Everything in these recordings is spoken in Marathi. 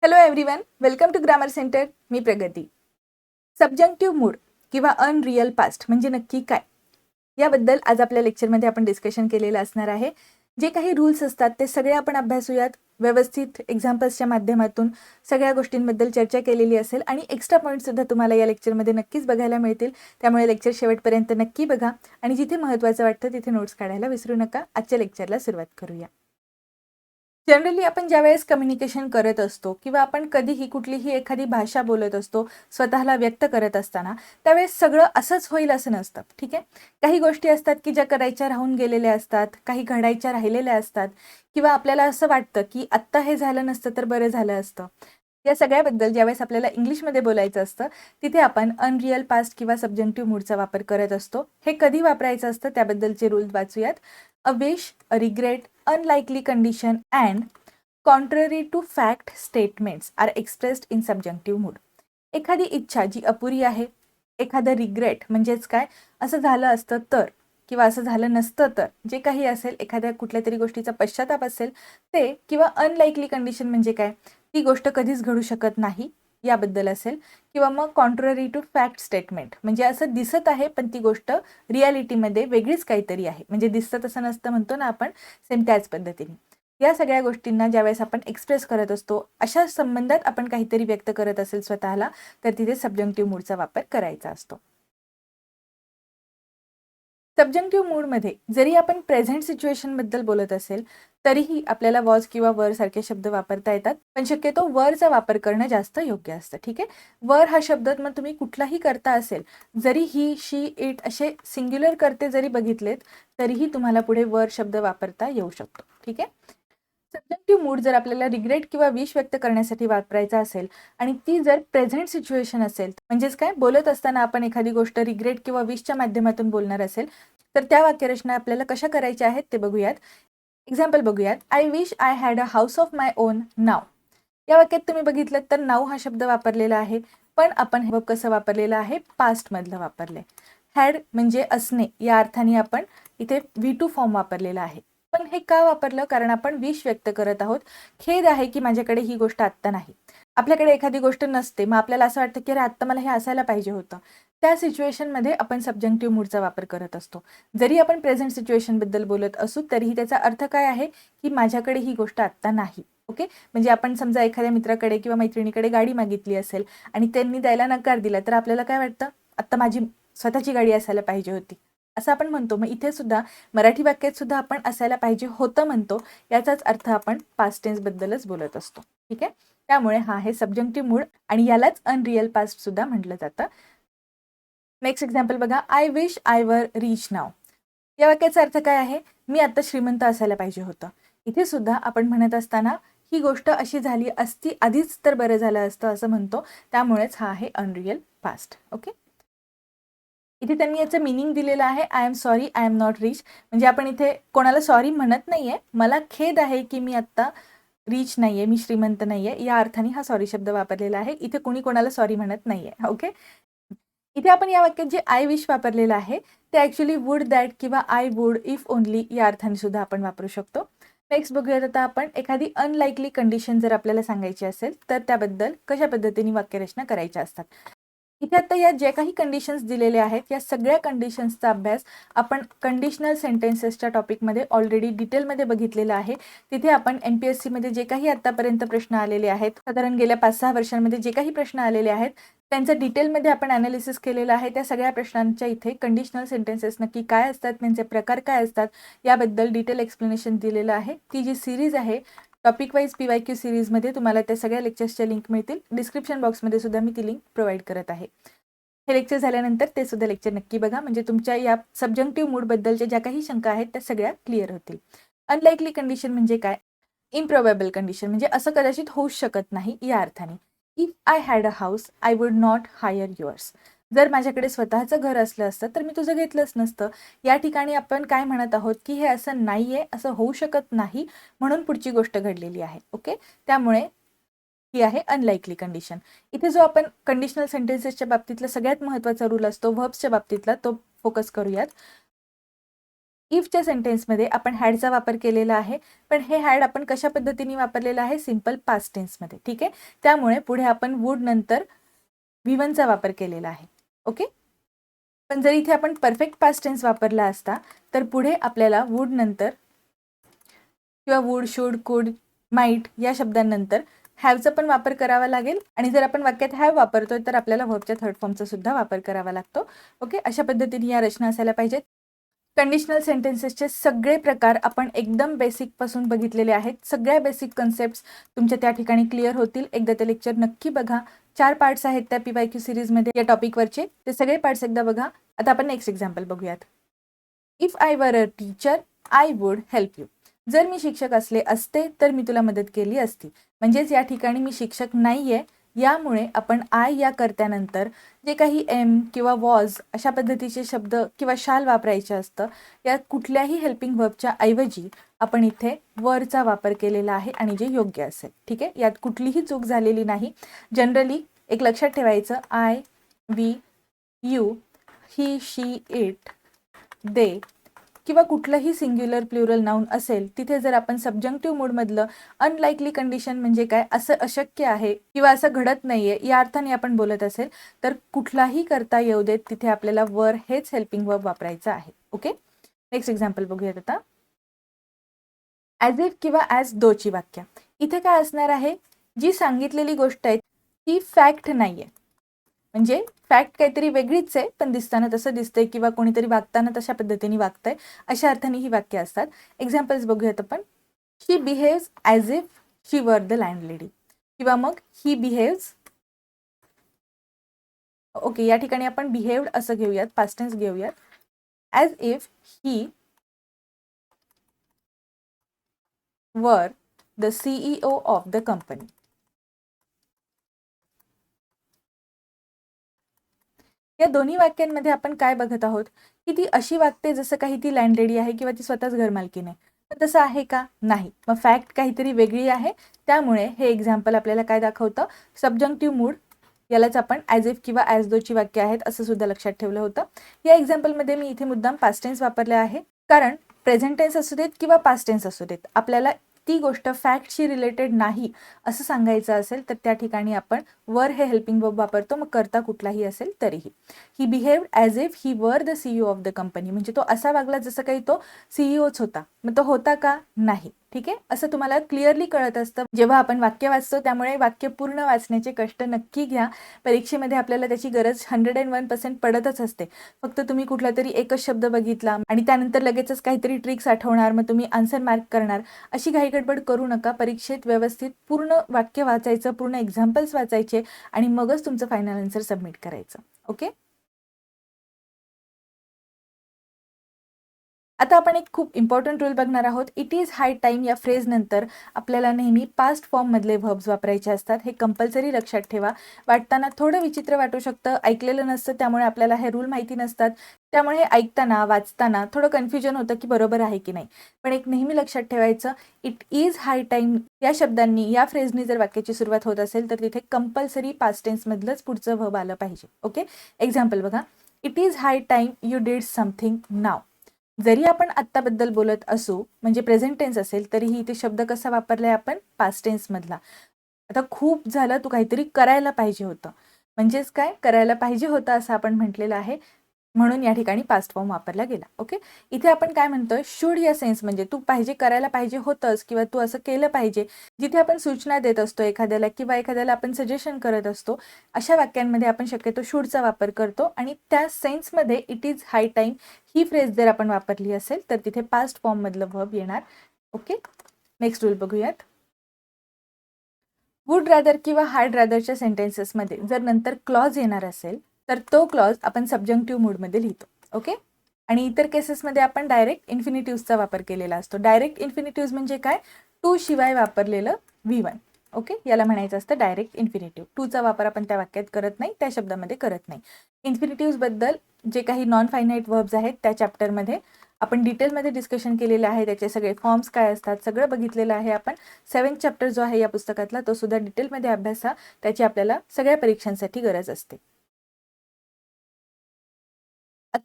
Hello everyone, welcome to grammar centre. मी प्रगती. सबजंक्टिव्ह मूड किंवा अनरिअल पास्ट म्हणजे नक्की काय, याबद्दल आज आपल्या लेक्चरमध्ये आपण डिस्कशन केलेलं असणार आहे. जे काही रूल्स असतात ते सगळे आपण अभ्यासूयात. व्यवस्थित एक्झाम्पल्सच्या माध्यमातून सगळ्या गोष्टींबद्दल चर्चा केलेली असेल आणि एक्स्ट्रा पॉईंटसुद्धा तुम्हाला या लेक्चरमध्ये नक्कीच बघायला मिळतील. त्यामुळे लेक्चर शेवटपर्यंत नक्की बघा आणि जिथे महत्त्वाचं वाटतं तिथे नोट्स काढायला विसरू नका. आजच्या लेक्चरला सुरुवात करूया. जनरली आपण ज्यावेळेस कम्युनिकेशन करत असतो किंवा आपण कधीही कुठलीही एखादी भाषा बोलत असतो स्वतःला व्यक्त करत असताना, त्यावेळेस सगळं असंच होईल असं नसतं. ठीक आहे, काही गोष्टी असतात की ज्या करायच्या राहून गेलेल्या असतात, काही घडायच्या राहिलेल्या असतात किंवा आपल्याला असं वाटतं की आत्ता हे झालं नसतं तर बरं झालं असतं. या सगळ्याबद्दल ज्यावेळेस आपल्याला इंग्लिशमध्ये बोलायचं असतं तिथे आपण अनरिअल पास्ट किंवा सबजंक्टिव्ह मूडचा वापर करत असतो. हे कधी वापरायचं असतं त्याबद्दलचे रूल्स वाचूयात. A wish, a regret, unlikely condition and contrary to fact statements are expressed in subjunctive mood. एखादी इच्छा जी अपुरी आहे, एखादं रिग्रेट म्हणजेच काय, असं झालं असतं तर किंवा असं झालं नसतं तर, जे काही असेल, एखाद्या कुठल्या तरी गोष्टीचा पश्चाताप असेल ते, किंवा अनलाइकली कंडिशन म्हणजे काय, ती गोष्ट कधीच घडू शकत नाही याबद्दल असेल, किंवा मग कॉन्ट्ररी टू फॅक्ट स्टेटमेंट म्हणजे असं दिसत आहे पण ती गोष्ट रियालिटीमध्ये वेगळीच काहीतरी आहे, म्हणजे दिसतं तसं नसतं म्हणतो ना आपण, सेम त्याच पद्धतीने. या सगळ्या गोष्टींना ज्यावेळेस आपण एक्सप्रेस करत असतो, अशा संबंधात आपण काहीतरी व्यक्त करत असेल स्वतःला, तर तिथे सबजंक्टिव्ह मूडचा वापर करायचा असतो. सबजंक्टिव्ह मूडमध्ये जरी आपण प्रेझेंट सिच्युएशनबद्दल बोलत असेल तरीही आपल्याला वॉज किंवा वर सारखे शब्द वापरता येतात, पण शक्यतो वरचा वापर करणं जास्त योग्य असतं. ठीक आहे, वर हा शब्द मग तुम्ही कुठलाही करता असेल, जरी ही, शी, इट असे सिंग्युलर करते जरी बघितलेत तरीही तुम्हाला पुढे वर शब्द वापरता येऊ शकतो. ठीक आहे, सबजंक्टिव्ह मूड जर आपल्याला रिग्रेट किंवा विश व्यक्त करण्यासाठी वापरायचा असेल आणि ती जर प्रेझेंट सिच्युएशन असेल, म्हणजेच काय, बोलत असताना आपण एखादी गोष्ट रिग्रेट किंवा विशच्या माध्यमातून बोलणार असेल, तर त्या वाक्यरचना आपल्याला कशा करायच्या आहेत ते बघूयात. एक्झाम्पल बघूयात. I wish I had a house of my own now. या वाक्यात तुम्ही बघितलं तर नाव हा शब्द वापरलेला आहे, पण आपण हे कसं वापरलेलं आहे, पास्ट मधलं वापरलंय. हॅड म्हणजे असणे या अर्थाने आपण इथे V2 फॉर्म वापरलेला आहे. पण हे का वापरलं, कारण आपण विश व्यक्त करत आहोत. खेद आहे की माझ्याकडे ही गोष्ट आत्ता नाही. आपल्याकडे एखादी गोष्ट नसते, मग आपल्याला असं वाटतं की अरे आत्ता मला हे असायला पाहिजे होतं. त्या सिच्युएशनमध्ये आपण सबजंक्टिव्ह मूडचा वापर करत असतो. जरी आपण प्रेझेंट सिच्युएशनबद्दल बोलत असू तरीही त्याचा अर्थ काय आहे की माझ्याकडे ही गोष्ट आत्ता नाही. ओके, म्हणजे आपण समजा एखाद्या मित्राकडे किंवा मैत्रिणीकडे गाडी मागितली असेल आणि त्यांनी द्यायला नकार दिला, तर आपल्याला काय वाटतं, आत्ता माझी स्वतःची गाडी असायला पाहिजे होती असं आपण म्हणतो. मग इथे सुद्धा मराठी वाक्यात सुद्धा आपण असायला पाहिजे होतं म्हणतो, याचाच अर्थ आपण पास्ट टेन्स बद्दलच बोलत असतो. ठीक आहे, त्यामुळे हा आहे सबजंक्टिव्ह मूड आणि यालाच अनरिअल पास्ट सुद्धा म्हटलं जातं. नेक्स्ट एक्झाम्पल बघा. I wish I were rich now. या वाक्याचा अर्थ काय आहे, मी आता श्रीमंत असायला पाहिजे होतं. इथे सुद्धा आपण म्हणत असताना ही गोष्ट अशी झाली असती आधीच तर बरं झालं असतं असं म्हणतो, त्यामुळेच हा आहे अनरिअल पास्ट. ओके, इथे त्यांनी याचं मिनिंग दिलेलं आहे, I am sorry I am not rich. म्हणजे आपण इथे कोणाला सॉरी म्हणत नाहीये, मला खेद आहे की मी आत्ता रिच नाहीये, मी श्रीमंत नाहीये, या अर्थाने हा सॉरी शब्द वापरलेला आहे. इथे कोणी कोणाला सॉरी म्हणत नाहीये. ओके, इथे आपण या वाक्यात जे आय विश वापरलेलं आहे ते ॲक्च्युली वुड दॅट किंवा आय वुड इफ ओनली या अर्थाने सुद्धा आपण वापरू शकतो. नेक्स्ट बघूयात आता आपण, एखादी अनलाइकली कंडिशन जर आपल्याला सांगायची असेल तर त्याबद्दल कशा पद्धतीने वाक्यरचना करायच्या असतात. इथे आता या ज्या काही कंडिशन्स दिलेल्या आहेत या सगळ्या कंडिशन्सचा अभ्यास आपण कंडिशनल सेंटेन्सेसच्या टॉपिकमध्ये ऑलरेडी डिटेलमध्ये बघितलेला आहे. तिथे आपण MPSC मध्ये जे काही आतापर्यंत प्रश्न आलेले आहेत, साधारण गेल्या 5-6 वर्षांमध्ये जे काही प्रश्न आलेले आहेत त्यांचं डिटेलमध्ये आपण ॲनालिसिस केलेलं आहे. त्या सगळ्या प्रश्नांच्या इथे कंडिशनल सेंटेन्सेस नक्की काय असतात, त्यांचे प्रकार काय असतात, याबद्दल डिटेल एक्सप्लेनेशन दिलेलं आहे. ती जी सिरीज आहे टॉपिक वाईज PYQ सिरीजमध्ये तुम्हाला त्या सगळ्या लेक्चर्सच्या लिंक मिळतील. डिस्क्रिप्शन बॉक्समध्ये सुद्धा मी ती लिंक प्रोव्हाइड करत आहे. हे लेक्चर झाल्यानंतर ते सुद्धा लेक्चर नक्की बघा, म्हणजे तुमच्या या सबजंक्टिव्ह मूडबद्दलच्या ज्या काही शंका आहेत त्या सगळ्या क्लिअर होतील. अनलाइकली कंडिशन म्हणजे काय, इम्प्रोबेबल कंडिशन म्हणजे असं कदाचित होऊच शकत नाही या अर्थाने. If I had a house I would not hire yours. जर माझ्याकडे स्वतःचं घर असलं असतं तर मी तुझं घेतलंच नसतं. या ठिकाणी आपण काय म्हणत आहोत की हे असं नाहीये, असं होऊ शकत नाही, म्हणून पुढची गोष्ट घडलेली आहे. ओके, त्यामुळे ही आहे अनलाइकली कंडिशन. इथे जो आपण कंडिशनल सेंटेन्सेसच्या बाबतीतला सगळ्यात महत्त्वाचा रूल असतो व्हर्ब्सच्या बाबतीतला, तो फोकस करूयात. इफच्या सेंटेन्समध्ये आपण हॅडचा वापर केलेला आहे, पण हे हॅड आपण कशा पद्धतीने वापरलेलं आहे, सिंपल पास्ट टेन्समध्ये. ठीक आहे, त्यामुळे पुढे आपण वूड नंतर V1 चा वापर केलेला आहे. ओके, पण जर इथे आपण परफेक्ट पास्ट टेन्स वापरला असता तर पुढे आपल्याला वूड नंतर किंवा वूड, शुड, कुड, माइट या शब्दांनंतर हॅवचा पण वापर करावा लागेल, आणि जर आपण वाक्यात हॅव वापरतोय तर आपल्याला व्हर्बच्या थर्ड फॉर्मचा सुद्धा वापर करावा लागतो. ओके, अशा पद्धतीने या रचना असायला पाहिजेत. कंडिशनल सेंटेन्सेसचे सगळे प्रकार आपण एकदम बेसिक पासून बघितलेले आहेत. सगळ्या बेसिक कन्सेप्ट्स तुमच्या त्या ठिकाणी क्लिअर होतील. एकदा ते लेक्चर नक्की बघा. 4 पार्ट्स आहेत त्या PYQ सिरीजमध्ये या टॉपिकवरचे. ते सगळे पार्ट्स एकदा बघा. आता आपण नेक्स्ट एक्झाम्पल बघूयात. इफ आय वर a teacher I would help you. जर मी शिक्षक असते तर मी तुला मदत केली असती. म्हणजेच या ठिकाणी मी शिक्षक नाहीये, यामुळे आपण आय या कर्त्यानंतर जे काही एम किंवा वॉज अशा पद्धतीचे शब्द किंवा शाल वापरायचे असतं, या कुठल्याही हेल्पिंग वर्बच्या ऐवजी आपण इथे वरचा वापर केलेला आहे आणि जे योग्य असेल. ठीक आहे, यात कुठलीही चूक झालेली नाही. जनरली एक लक्षात ठेवायचं, I, we, you, he, she, it, they किंवा कुठलंही सिंग्युलर प्लुरल नाउन असेल तिथे जर आपण सबजंक्टिव्ह मूडमधलं अनलाइकली कंडिशन म्हणजे काय, असं अशक्य आहे किंवा असं घडत नाहीये या अर्थाने आपण बोलत असेल तर कुठलाही करता येऊ देत तिथे आपल्याला वर हेच हेल्पिंग वर्ब वापरायचं आहे. ओके, नेक्स्ट एक्झाम्पल बघूयात आता. ॲज इफ किंवा ॲज दोची वाक्य. इथे काय असणार आहे, जी सांगितलेली गोष्ट आहे ती फॅक्ट नाहीये, म्हणजे फॅक्ट काहीतरी वेगळीच आहे पण दिसताना तसं दिसतंय किंवा कोणीतरी वागताना तशा पद्धतीने वागतंय, अशा अर्थाने ही वाक्य असतात. एक्झाम्पल्स बघूयात आपण. She behaves as if she were the लँडलेडी, किंवा मग ही बिहेव्स. ओके, या ठिकाणी आपण बिहेव्ड असं घेऊयात, पास्ट टेन्स घेऊयात. As if he were the CEO of the company. या दोन्ही वाक्यांमध्ये आपण काय बघत आहोत की ती अशी वागते जसं काही ती लँडलेडी आहे किंवा ती स्वतःच घरमालकीण आहे. तर तसं आहे का, नाही. मग फॅक्ट काहीतरी वेगळी आहे. त्यामुळे हे एक्झाम्पल आपल्याला काय दाखवतं, सबजंक्टिव्ह मूड. यालाच आपण ॲज इफ किंवा ॲज दोची वाक्य आहेत असं सुद्धा लक्षात ठेवलं होतं. या एक्झाम्पलमध्ये मी इथे मुद्दाम पास्ट टेन्स वापरले आहे, कारण प्रेझेंट टेन्स असू देत किंवा पास्ट टेन्स असू देत, आपल्याला ती गोष्ट फॅक्टशी रिलेटेड नाही असं सांगायचं असेल तर त्या ठिकाणी आपण वर हे हेल्पिंग वर्ब वापरतो, मग करता कुठलाही असेल तरीही. He behaved as if he were the CEO of the company, म्हणजे तो असा वागला जसं काही तो CEOच होता. मग तो होता का, नाही. ठीक आहे, असं तुम्हाला क्लिअरली कळत असतं जेव्हा आपण वाक्य वाचतो. त्यामुळे वाक्य पूर्ण वाचण्याचे कष्ट नक्की घ्या. परीक्षेमध्ये आपल्याला त्याची गरज 101% पडतच असते. फक्त तुम्ही कुठला तरी एकच शब्द बघितला आणि त्यानंतर लगेचच काहीतरी ट्रिक्स आठवणार, मग तुम्ही आन्सर मार्क करणार, अशी घाईगडबड करू नका. परीक्षेत व्यवस्थित पूर्ण वाक्य वाचायचं, पूर्ण एक्झाम्पल्स वाचायचे आणि मगच तुमचं फायनल आन्सर सबमिट करायचं. ओके, आता आपण एक खूप इम्पॉर्टंट रूल बघणार आहोत. इट इज हाय टाईम या फ्रेज नंतर आपल्याला नेहमी पास्ट फॉर्म मधले व्हर्ब्स वापरायचे असतात. हे कंपल्सरी लक्षात ठेवा. वाटताना थोडं विचित्र वाटू शकतं, ऐकलेलं नसतं, त्यामुळे आपल्याला हे रूल माहिती नसतात. त्यामुळे ऐकताना वाचताना थोडं कन्फ्युजन होतं की बरोबर आहे की नाही. पण एक नेहमी लक्षात ठेवायचं, इट इज हाय टाईम या शब्दांनी या फ्रेजनी जर वाक्याची सुरुवात होत असेल तर तिथे कंपल्सरी पास्ट टेन्स मधलंच पुढचं व्हर्ब आलं पाहिजे. ओके, एक्झाम्पल बघा. It is high time you did something now. जरी आपण आत्ताबद्दल बोलत असू, म्हणजे प्रेझेंट टेन्स असेल, तरीही इथे शब्द कसा वापरलाय आपण, पास्ट टेन्स मधला. आता खूप झालं, तू काहीतरी करायला पाहिजे होतं, म्हणजेच काय, करायला पाहिजे होतं असं आपण म्हटलेलं आहे, म्हणून या ठिकाणी पास्ट फॉर्म वापरला गेला. ओके, इथे आपण काय म्हणतोय, शुड या सेन्स म्हणजे तू पाहिजे, करायला पाहिजे होतंस किंवा तू असं केलं पाहिजे. जिथे आपण सूचना देत असतो एखाद्याला किंवा एखाद्याला आपण सजेशन करत असतो, अशा वाक्यांमध्ये आपण शक्यतो शुडचा वापर करतो. आणि त्या सेन्समध्ये इट इज हाय टाईम ही फ्रेज जर आपण वापरली असेल तर तिथे पास्ट फॉर्म मधलं व्हर्ब येणार. ओके, नेक्स्ट रूल बघूयात. वुड रॅदर किंवा हॅड रॅदरच्या सेंटेन्सेसमध्ये जर नंतर क्लॉज येणार असेल तर तो क्लॉज आपण सबजंक्टिव्ह मूडमध्ये लिहितो. ओके, आणि इतर केसेसमध्ये आपण डायरेक्ट इन्फिनिटिव्हचा वापर केलेला असतो. डायरेक्ट इन्फिनिटिव्ह म्हणजे काय, टू शिवाय वापरलेलं V1. ओके, याला म्हणायचं असतं डायरेक्ट इन्फिनिटिव्ह. टूचा वापर आपण त्या वाक्यात करत नाही, त्या शब्दामध्ये करत नाही. इन्फिनिटिव्ह बद्दल जे काही नॉन फायनाईट वर्ब्स आहेत त्या चॅप्टरमध्ये आपण डिटेलमध्ये डिस्कशन केलेलं आहे. त्याचे सगळे फॉर्म्स काय असतात सगळं बघितलेलं आहे आपण. 7th चॅप्टर जो आहे या पुस्तकातला तो सुद्धा डिटेलमध्ये अभ्यासा, त्याची आपल्याला सगळ्या परीक्षांसाठी गरज असते.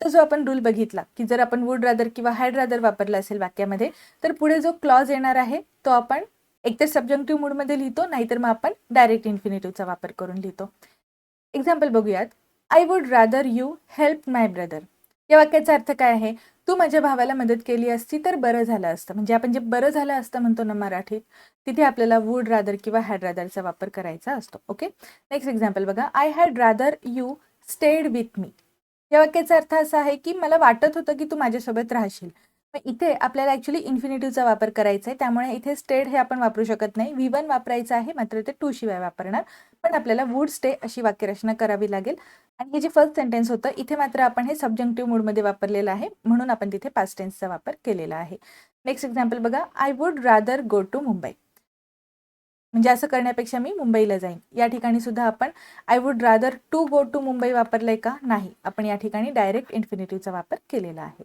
आता जो आपण रूल बघितला की जर आपण वुड रादर किंवा हॅड रादर वापरला असेल वाक्यामध्ये तर पुढे जो क्लॉज येणार आहे तो आपण एकतर सबजंक्टिव्ह मूडमध्ये लिहितो, नाहीतर मग आपण डायरेक्ट इन्फिनिटिव्हचा वापर करून लिहितो. एक्झाम्पल बघूयात. I would rather you help my brother. या वाक्याचा अर्थ काय आहे? तू माझ्या भावाला मदत केली असती तर बरं झालं असतं. म्हणजे आपण जे बरं झालं असतं म्हणतो ना मराठीत, तिथे आपल्याला वुड रादर किंवा हॅड रादरचा वापर करायचा असतो. ओके. नेक्स्ट एक्झाम्पल बघा. I had rather you stayed with me. या वाक्याचा अर्थ असा आहे की मला वाटत होतं की तू माझ्यासोबत राहशील. मग इथे आपल्याला ॲक्च्युली इन्फिनिटिव्हचा वापर करायचा आहे, त्यामुळे इथे स्टेड हे आपण वापरू शकत नाही. V1 वापरायचं आहे, मात्र ते टू शिवाय वापरणार. पण आपल्याला वुड स्टे अशी वाक्यरचना करावी लागेल. आणि हे जे फर्स्ट सेंटेन्स होतं इथे मात्र आपण हे सबजंक्टिव्ह मूडमध्ये वापरलेलं आहे, म्हणून आपण तिथे पास्ट टेन्सचा वापर केलेला आहे. नेक्स्ट एक्झाम्पल बघा. I would rather go to Mumbai. म्हणजे असं करण्यापेक्षा मी मुंबईला जाईन. या ठिकाणी सुद्धा आपण I would rather to go to Mumbai वापरलंय का? नाही. आपण या ठिकाणी डायरेक्ट इन्फिनिटिव्हचा वापर केलेला आहे.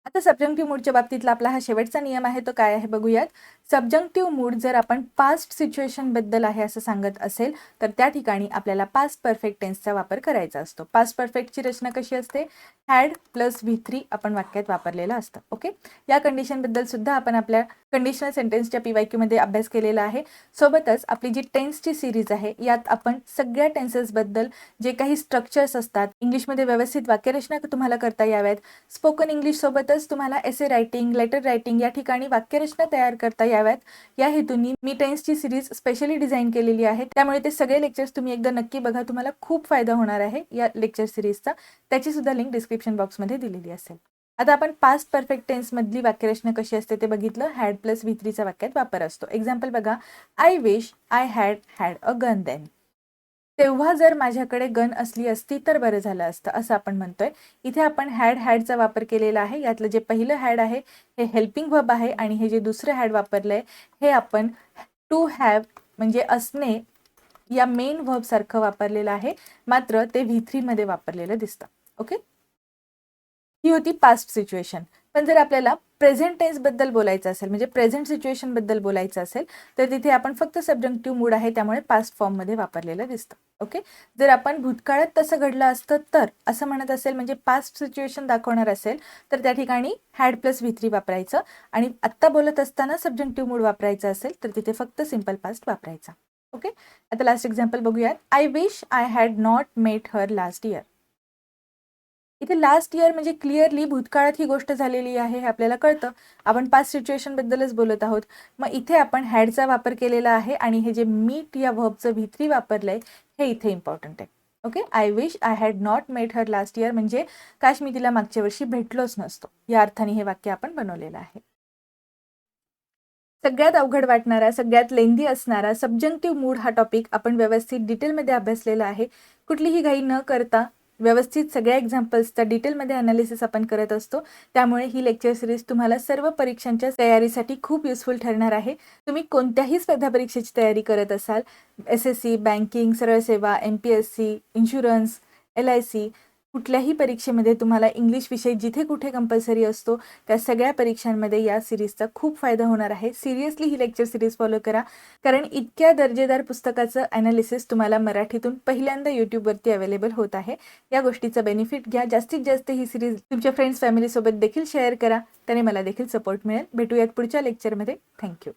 आता सबजंक्टिव्ह मूडच्या बाबतीतला आपला हा शेवटचा नियम आहे तो काय आहे बघूयात. सबजंक्टिव्ह मूड जर आपण पास्ट सिच्युएशन बद्दल आहे असं सांगत असेल तर त्या ठिकाणी आपल्याला पास्ट परफेक्ट टेन्सचा वापर करायचा असतो. पास्ट परफेक्टची रचना कशी असते? हॅड प्लस V3 आपण वाक्यात वापरलेलं असतं. ओके. या कंडिशन बद्दल सुद्धा आपण आपल्या कंडिशनल सेंटेन्सच्या PYQ मध्ये अभ्यास केलेला आहे. सोबतच आपली जी टेन्सची सिरीज आहे यात आपण सगळ्या टेन्सेस बद्दल जे काही स्ट्रक्चर्स असतात, इंग्लिशमध्ये व्यवस्थित वाक्यरचना तुम्हाला करता याव्यात, स्पोकन इंग्लिश सोबतच तुम्हाला एसे रायटिंग, लेटर रायटिंग या ठिकाणी वाक्यरचना तयार करता याव्यात, या हेतूंनी मी टेन्सची सिरीज स्पेशली डिझाईन केलेली आहे. त्यामुळे ते सगळे लेक्चर्स तुम्ही एकदा नक्की बघा. तुम्हाला खूप फायदा होणार आहे या लेक्चर सिरीजचा. त्याची सुद्धा लिंक डिस्क्रिप्शन बॉक्समध्ये दिलेली असेल. आता आपण पास्ट परफेक्ट टेन्स मधली वाक्यरचना कशी असते ते बघितलं. हॅड प्लस V3 चा वाक्यात वापर असतो. एक्झाम्पल बघा. I wish I had had a gun then. तेव्हा जर माझ्याकडे गन असली असती तर बरं झालं असतं असं आपण म्हणतोय. इथे आपण हॅडचा वापर केलेला आहे. यातलं जे पहिलं हॅड आहे हे हेल्पिंग व्हर्ब आहे आणि हे जे दुसरं हॅड वापरलंय हे आपण टू हॅव म्हणजे असणे या मेन व्हर्ब सारखं वापरलेलं आहे, मात्र ते V3 मध्ये वापरलेलं दिसतं. ओके. ही होती पास्ट सिच्युएशन. पण जर आपल्याला प्रेझेंट टेन्स बद्दल बोलायचं असेल म्हणजे प्रेझेंट सिच्युएशन बद्दल बोलायचं असेल तर तिथे आपण फक्त सबजंक्टिव्ह मूड आहे त्यामुळे पास्ट फॉर्म मध्ये वापरलेलं दिसतं. ओके. जर आपण भूतकाळात तसं घडलं असतं तर असं म्हणत असेल म्हणजे पास्ट सिच्युएशन दाखवणार असेल तर त्या ठिकाणी हॅड प्लस V3 वापरायचं आणि आत्ता बोलत असताना सबजंक्टिव्ह मूड वापरायचा असेल तर तिथे फक्त सिंपल पास्ट वापरायचा. ओके. आता लास्ट एक्झाम्पल बघूयात. I wish I had not met her last year. इथे लास्ट इयर म्हणजे क्लिअरली भूतकाळात ही गोष्ट झालेली आहे हे आपल्याला कळतं. आपण पास्ट सिच्युएशन बद्दलच बोलत आहोत. मग इथे आपण हॅडचा वापर केलेला आहे आणि हे जे मीट या व्हर्बचं V3 वापरलंय हे इथे इम्पॉर्टंट आहे. Okay. I wish I had not met her last year म्हणजे काश मी तिला मागच्या वर्षी भेटलोच नसतो, या अर्थाने हे वाक्य आपण बनवलेलं आहे. सगळ्यात अवघड वाटणारा, सगळ्यात लेंदी असणारा सबजंक्टिव्ह मूड हा टॉपिक आपण व्यवस्थित डिटेलमध्ये अभ्यासलेला आहे. कुठलीही घाई न करता व्यवस्थित सगळ्या एक्झाम्पल्सचा डिटेलमध्ये अनालिसिस आपण करत असतो. त्यामुळे ही लेक्चर सिरीज तुम्हाला सर्व परीक्षांच्या तयारीसाठी खूप युजफुल ठरणार आहे. तुम्ही कोणत्याही स्पर्धा परीक्षेची तयारी करत असाल, SSC, बँकिंग, सरळ सेवा, MPSC, इन्शुरन्स, LIC, कुठल्याही परीक्षेमध्ये तुम्हाला इंग्लिश विषय जिथे कुठे कंपल्सरी असतो त्या सगळ्या परीक्षांमध्ये या सिरीजचा खूप फायदा होणार आहे. सिरियसली ही लेक्चर सिरीज फॉलो करा, कारण इतक्या दर्जेदार पुस्तकाचं ॲनालिसिस तुम्हाला मराठीतून पहिल्यांदा यूट्यूबवरती अवेलेबल होत आहे. या गोष्टीचा बेनिफिट घ्या. जास्तीत जास्त ही सिरीज तुमच्या फ्रेंड्स फॅमिलीसोबत देखील शेअर करा, त्याने मला देखील सपोर्ट मिळेल. भेटूयात पुढच्या लेक्चरमध्ये. थँक्यू.